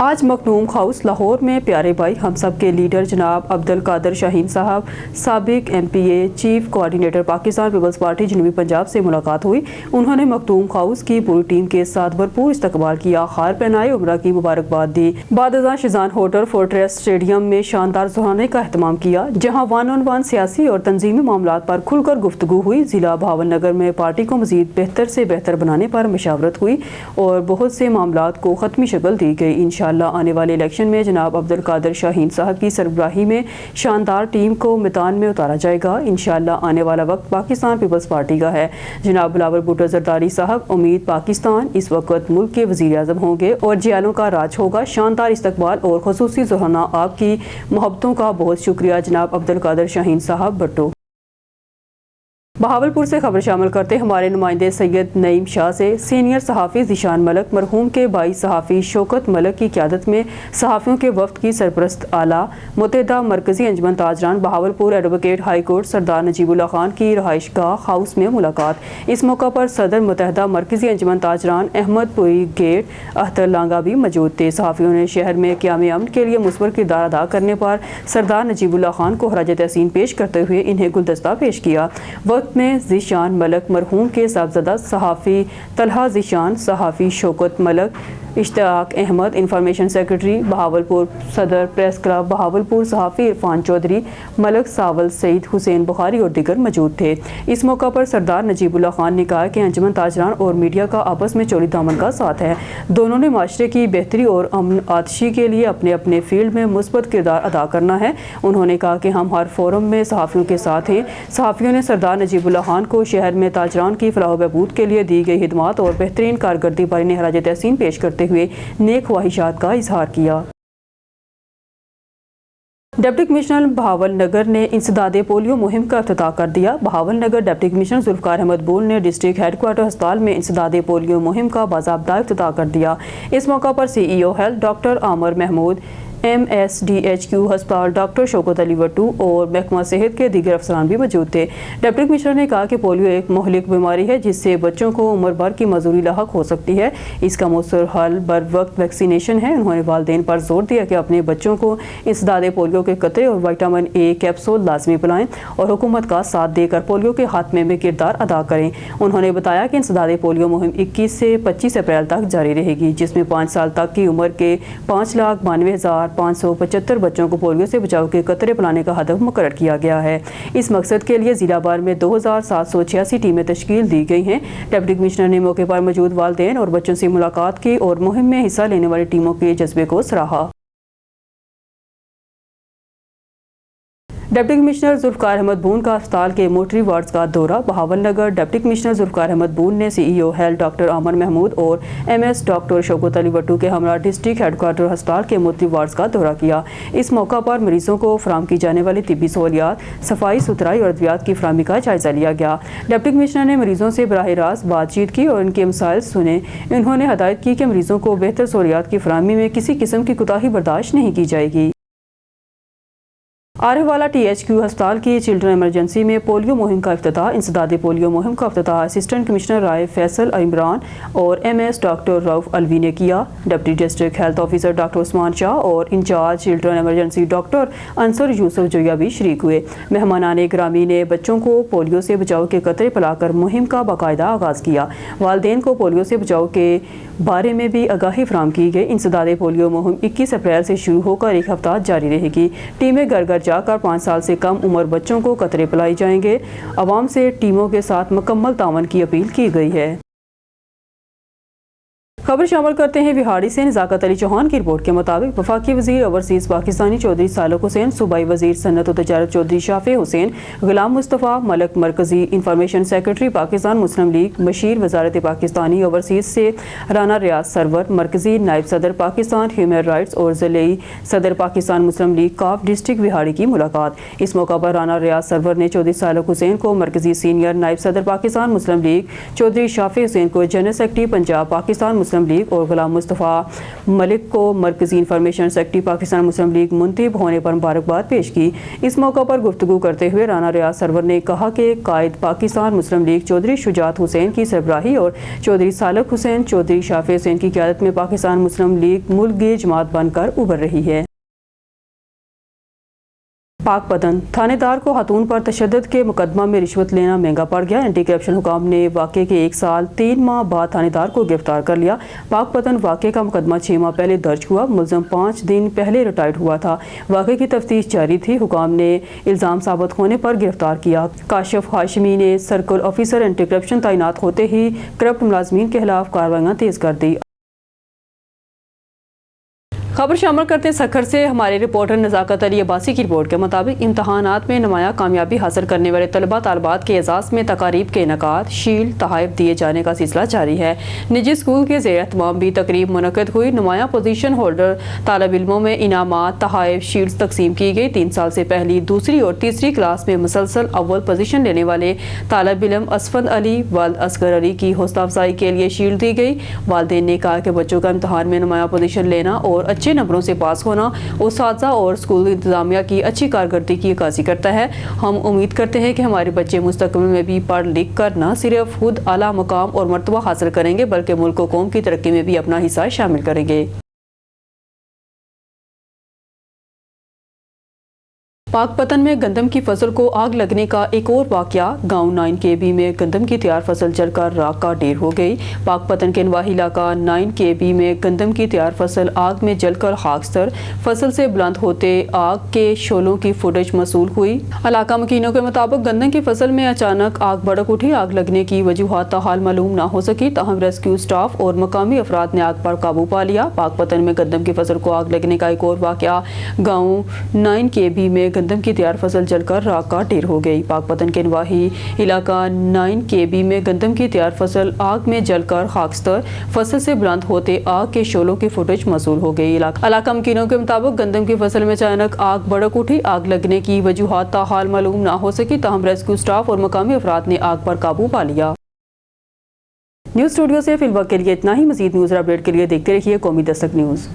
آج مخدوم ہاؤس لاہور میں پیارے بھائی ہم سب کے لیڈر جناب عبد القادر شاہین صاحب سابق MPA chief coordinator Pakistan Peoples Party جنوبی پنجاب سے ملاقات ہوئی۔ انہوں نے مخدوم ہاؤس کی پوری ٹیم کے ساتھ بھرپور استقبال کیا، ہار پہنائے، عمرہ کی مبارکباد دی۔ بعد ازاں شیزان ہوٹل فورٹریس اسٹیڈیم میں شاندار ظہرانے کا اہتمام کیا، جہاں 1-on-1 سیاسی اور تنظیمی معاملات پر کھل کر گفتگو ہوئی۔ ضلع بہاول نگر میں پارٹی کو مزید بہتر سے بہتر بنانے پر مشاورت ہوئی اور بہت سے معاملات کو ختمی شکل دی گئی۔ انشاءاللہ آنے والے الیکشن میں جناب عبد القادر شاہین صاحب کی سربراہی میں شاندار ٹیم کو میدان میں اتارا جائے گا۔ انشاءاللہ آنے والا وقت پاکستان پیپلز پارٹی کا ہے۔ جناب بلاول بھٹو زرداری صاحب امید پاکستان اس وقت ملک کے وزیر اعظم ہوں گے اور جیالوں کا راج ہوگا۔ شاندار استقبال اور خصوصی ظہرانا، آپ کی محبتوں کا بہت شکریہ جناب عبد القادر شاہین صاحب بھٹو۔ بہاولپور سے خبر شامل کرتے ہمارے نمائندے سید نعیم شاہ سے سینئر صحافی ذیشان ملک مرحوم کے بھائی صحافی شوکت ملک کی قیادت میں صحافیوں کے وفد کی سرپرست اعلیٰ متحدہ مرکزی انجمن تاجران بہاولپور ایڈوکیٹ ہائی کورٹ سردار نجیب اللہ خان کی رہائش گاہ ہاؤس میں ملاقات۔ اس موقع پر صدر متحدہ مرکزی انجمن تاجران احمد پوری گیٹ اختر لانگا بھی موجود تھے۔ صحافیوں نے شہر میں قیام امن کے لیے مثبت کردار ادا کرنے پر سردار نجیب اللہ خان کو خراج تحسین پیش کرتے ہوئے انہیں گلدستہ پیش کیا۔ وقت میں ذیشان ملک مرحوم کے صاحبزادہ صحافی طلحہ ذیشان، صحافی شوکت ملک، اشتیاق احمد انفارمیشن سیکرٹری بہاولپور، صدر پریس کلب بہاولپور صحافی عرفان چودھری، ملک ساول سعید، حسین بخاری اور دیگر موجود تھے۔ اس موقع پر سردار نجیب اللہ خان نے کہا کہ انجمن تاجران اور میڈیا کا آپس میں چولی دامن کا ساتھ ہے۔ دونوں نے معاشرے کی بہتری اور امن آتشی کے لیے اپنے اپنے فیلڈ میں مثبت کردار ادا کرنا ہے۔ انہوں نے کہا کہ ہم ہر فورم میں صحافیوں کے ساتھ ہیں۔ صحافیوں نے سردار نجیب اللہ خان کو شہر میں تاجران کی فلاح و بہبود کے لیے دی گئی خدمات اور بہترین کارکردگی پر انہیں خراج تحسین پیش کرتے ہوئے نیک خواہشات کا اظہار کیا۔ ڈپٹی کمشنر بہاول نگر نے انسداد پولیو مہم کا افتتاح کر دیا۔ بہاول نگر ڈپٹی کمشنر ذوالفقار احمد بول نے ڈسٹرکٹ ہیڈ کوارٹر ہسپتال میں انسداد پولیو مہم کا باضابطہ افتتاح کر دیا۔ اس موقع پر CEO health doctor Aamir Mahmood, MSDHQ ہسپتال ڈاکٹر شوکت علی وٹو اور محکمہ صحت کے دیگر افسران بھی موجود تھے۔ ڈپٹی کمشنر نے کہا کہ پولیو ایک مہلک بیماری ہے جس سے بچوں کو عمر بھر کی معذوری لاحق ہو سکتی ہے۔ اس کا مؤثر حل بر وقت ویکسینیشن ہے۔ انہوں نے والدین پر زور دیا کہ اپنے بچوں کو انسداد پولیو کے قطرے اور وٹامن A کیپسول لازمی پلائیں اور حکومت کا ساتھ دے کر پولیو کے خاتمے میں کردار ادا کریں۔ انہوں نے بتایا کہ انسداد پولیو مہم 21 سے 25 اپریل تک جاری رہے گی، جس میں 5 سال تک کی عمر کے 5,92,575 بچوں کو پولیو سے بچاؤ کے قطرے پلانے کا ہدف مقرر کیا گیا ہے۔ اس مقصد کے لیے ضلع بھر میں 2,786 ٹیمیں تشکیل دی گئی ہیں۔ ڈپٹی کمشنر نے موقع پر موجود والدین اور بچوں سے ملاقات کی اور مہم میں حصہ لینے والی ٹیموں کے جذبے کو سراہا۔ ڈپٹی کمشنر ذوالفقار احمد بون کا اسپتال کے موٹری وارڈز کا دورہ۔ Bahawalnagar deputy commissioner Zulfiqar Ahmed Bhoon نے CEO health doctor Aamir Mahmood اور MS ڈاکٹر شوکت علی وٹو کے ہمراہ ڈسٹرکٹ ہیڈ کوارٹر ہسپتال کے موٹری وارڈز کا دورہ کیا۔ اس موقع پر مریضوں کو فراہم کی جانے والی طبی سہولیات، صفائی ستھرائی اور ادویات کی فراہمی کا جائزہ لیا گیا۔ ڈپٹی کمشنر نے مریضوں سے براہ راست بات چیت کی اور ان کے مسائل سنے۔ انہوں نے ہدایت کی کہ مریضوں کو بہتر سہولیات کی فراہمی میں کسی قسم کی کوتاہی برداشت نہیں کی جائے گی۔ عارف والا THQ ہسپتال کی چلڈرن ایمرجنسی میں پولیو مہم کا افتتاح۔ انسداد پولیو مہم کا افتتاح اسسٹنٹ کمشنر رائے فیصل عمران اور MS ڈاکٹر رؤف الوی نے کیا۔ Deputy district health officer doctor Usman Shah اور incharge children emergency doctor Ansar Yousaf Joya بھی شریک ہوئے۔ مہمانان گرامی نے بچوں کو پولیو سے بچاؤ کے قطرے پلا کر مہم کا باقاعدہ آغاز کیا۔ والدین کو پولیو سے بچاؤ کے بارے میں بھی آگاہی فراہم کی گئی۔ انسداد پولیو مہم 21 اپریل سے شروع ہو کر ایک ہفتہ جاری رہے گی۔ ٹیمیں گھر گھر جا کر 5 سال سے کم عمر بچوں کو قطرے پلائے جائیں گے۔ عوام سے ٹیموں کے ساتھ مکمل تعاون کی اپیل کی گئی ہے۔ خبر شامل کرتے ہیں وہاڑی سے۔ نزاکت علی چوہان کی رپورٹ کے مطابق وفاقی وزیر اوورسیز پاکستانی چودھری سالک حسین، صوبائی وزیر صنعت و تجارت چودھری شافع حسین، غلام مصطفیٰ ملک، مرکزی انفارمیشن سیکرٹری پاکستان مسلم لیگ بشیر، وزارت پاکستانی اوورسیز سے رانا ریاض سرور، مرکزی نائب صدر پاکستان ہیومن رائٹس اور ضلعی صدر پاکستان مسلم لیگ کاف ڈسٹرکٹ وہاڑی کی ملاقات۔ اس موقع پر رانا ریاض سرور نے چودھری سالک حسین کو مرکزی سینئر نائب صدر پاکستان مسلم لیگ، چودھری شافع حسین کو جنرل سیکرٹری پنجاب پاکستان مسلم مسلم لیگ اور غلام مصطفیٰ ملک کو مرکزی انفارمیشن سیکرٹری پاکستان مسلم لیگ منتخب ہونے پر مبارکباد پیش کی۔ اس موقع پر گفتگو کرتے ہوئے رانا ریاض سرور نے کہا کہ قائد پاکستان مسلم لیگ چودھری شجاعت حسین کی سربراہی اور چودھری سالک حسین چودھری شافع حسین کی قیادت میں پاکستان مسلم لیگ ملک گیر جماعت بن کر ابھر رہی ہے۔ پاک پتن تھانہ دار کو خاتون پر تشدد کے مقدمہ میں رشوت لینا مہنگا پڑ گیا۔ اینٹی کرپشن حکام نے واقعے کے 1 سال 3 ماہ بعد تھانہ دار کو گرفتار کر لیا۔ پاک پتن واقعے کا مقدمہ 6 ماہ پہلے درج ہوا۔ ملزم 5 دن پہلے ریٹائرڈ ہوا تھا۔ واقعے کی تفتیش جاری تھی۔ حکام نے الزام ثابت ہونے پر گرفتار کیا۔ کاشف ہاشمی نے سرکل آفیسر اینٹی کرپشن تعینات ہوتے ہی کرپٹ ملازمین کے خلاف کارروائیاں تیز کر دی۔ خبر شامل کرتے ہیں سکھر سے۔ ہمارے رپورٹر نزاکت علی عباسی کی رپورٹ کے مطابق امتحانات میں نمایاں کامیابی حاصل کرنے والے طلبہ طالبات کے اعزاز میں تقاریب کے انعقاد، شیلڈ، تحائف دیے جانے کا سلسلہ جاری ہے۔ نجی اسکول کے زیر اہتمام بھی تقریب منعقد ہوئی۔ نمایاں پوزیشن ہولڈر طالب علموں میں انعامات، تحائف، شیلڈز تقسیم کی گئی۔ 3 سال سے پہلی، دوسری اور تیسری کلاس میں مسلسل اول پوزیشن لینے والے طالب علم اسفند علی والد اصغر علی کی حوصلہ افزائی کے لیے شیلڈ دی گئی۔ والدین نے کہا کہ بچوں کا امتحان میں نمایاں پوزیشن لینا اور اچھے نمبروں سے پاس ہونا اساتذہ اور اسکول انتظامیہ کی اچھی کارکردگی کی عکاسی کرتا ہے۔ ہم امید کرتے ہیں کہ ہمارے بچے مستقبل میں بھی پڑھ لکھ کر نہ صرف خود اعلیٰ مقام اور مرتبہ حاصل کریں گے بلکہ ملک و قوم کی ترقی میں بھی اپنا حصہ شامل کریں گے۔ پاک پتن میں گندم کی فصل کو آگ لگنے کا ایک اور واقعہ۔ گاؤں 9 KB میں گندم کی تیار فصل جل کر راکھ کا ڈھیر ہو گئی۔ پاک پتن کے نواحی علاقہ 9 KB میں گندم کی تیار فصل آگ میں جل کر خاکستر، فصل سے بلند ہوتے آگ کے شعلوں کی فوٹیج موصول ہوئی۔ علاقہ مکینوں کے مطابق گندم کی فصل میں اچانک آگ بھڑک اٹھی۔ آگ لگنے کی وجوہات تاحال معلوم نہ ہو سکی، تاہم ریسکیو سٹاف اور مقامی افراد نے آگ پر قابو پا لیا۔ پاک پتن میں گندم کی فصل کو آگ لگنے کا ایک اور واقعہ۔ گاؤں 9 KB میں گندم کی تیار فصل جل کر راکھ کا ڈھیر ہو گئی۔ پاک پتن کے نواحی علاقہ 9 KB میں گندم کی تیار فصل آگ میں جل کر خاکستر، فصل سے بلند ہوتے آگ کے شعلوں کی فوٹیج موصول ہو گئی۔ علاقہ مکینوں کے مطابق گندم کی فصل میں اچانک آگ بھڑک اٹھی۔ آگ لگنے کی وجوہات تاحال معلوم نہ ہو سکی، تاہم ریسکیو سٹاف اور مقامی افراد نے آگ پر قابو پا لیا۔ نیوز اسٹوڈیو سے فی الوقت کے لیے اتنا ہی۔ مزید نیوز اور اپڈیٹ کے لیے دیکھتے رہیے قومی دستک نیوز۔